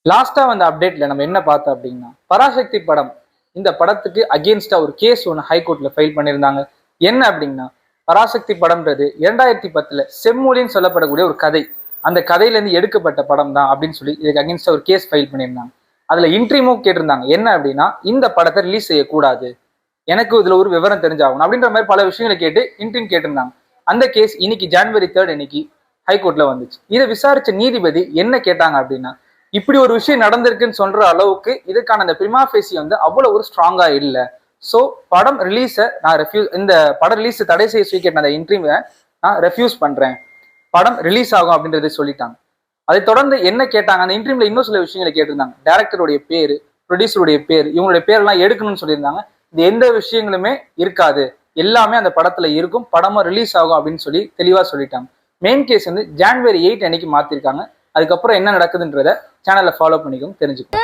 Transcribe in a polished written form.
லாஸ்டா வந்த அப்டேட்ல நம்ம என்ன பார்த்தோம் அப்படின்னா, பராசக்தி படம் இந்த படத்துக்கு அகேன்ஸ்டா ஒரு கேஸ் ஒன்று ஹைகோர்ட்ல ஃபைல் பண்ணியிருந்தாங்க. என்ன அப்படின்னா, பராசக்தி படம்ன்றது 2010 செம்மொழின்னு சொல்லப்படக்கூடிய ஒரு கதை. அந்த கதையில இருந்து எடுக்கப்பட்ட படம் தான் அப்படின்னு சொல்லி இதுக்கு அகேன்ஸ்டா ஒரு கேஸ் ஃபைல் பண்ணியிருந்தாங்க. அதுல இன்ட்ரீமும் கேட்டிருந்தாங்க. என்ன அப்படின்னா, இந்த படத்தை ரிலீஸ் செய்யக்கூடாது, எனக்கு இதுல ஒரு விவரம் தெரிஞ்சாகணும் அப்படின்ற மாதிரி பல விஷயங்களை கேட்டு இன்ட்ரீம் கேட்டிருந்தாங்க. அந்த கேஸ் இன்னைக்கு ஜனவரி 3 இன்னைக்கு ஹைகோர்ட்ல வந்துச்சு. இதை விசாரிச்ச நீதிபதி என்ன கேட்டாங்க அப்படின்னா, இப்படி ஒரு விஷயம் நடந்திருக்குன்னு சொல்ற அளவுக்கு இதுக்கான அந்த பிரிமா ஃபேசி வந்து அவ்வளவு ஒரு ஸ்ட்ராங்கா இல்ல. சோ படம் ரிலீஸை நான் இந்த படம் ரிலீஸ் தடை செய்ய சொல்லி கேட்ட அந்த இன்ட்ரீவை நான் ரெஃப்யூஸ் பண்றேன், படம் ரிலீஸ் ஆகும் அப்படின்றத சொல்லிட்டாங்க. அதை தொடர்ந்து என்ன கேட்டாங்க, அந்த இன்ட்ரீம்ல இன்னும் சில விஷயங்களை கேட்டிருந்தாங்க. டைரக்டருடைய பேரு, ப்ரொடியூசருடைய பேர், இவங்களுடைய பேரெல்லாம் எடுக்கணும்னு சொல்லியிருந்தாங்க. இது எந்த விஷயங்களுமே இருக்காது, எல்லாமே அந்த படத்துல இருக்கும், படமா ரிலீஸ் ஆகும் அப்படின்னு சொல்லி தெளிவா சொல்லிட்டாங்க. மெயின் கேஸ் வந்து ஜனவரி 8 அன்னைக்கு மாத்திருக்காங்க. அதுக்கப்புறம் என்ன நடக்குதுன்றத சேனல்ல ஃபாலோ பண்ணிக்கோங்க, தெரிஞ்சுக்கோங்க.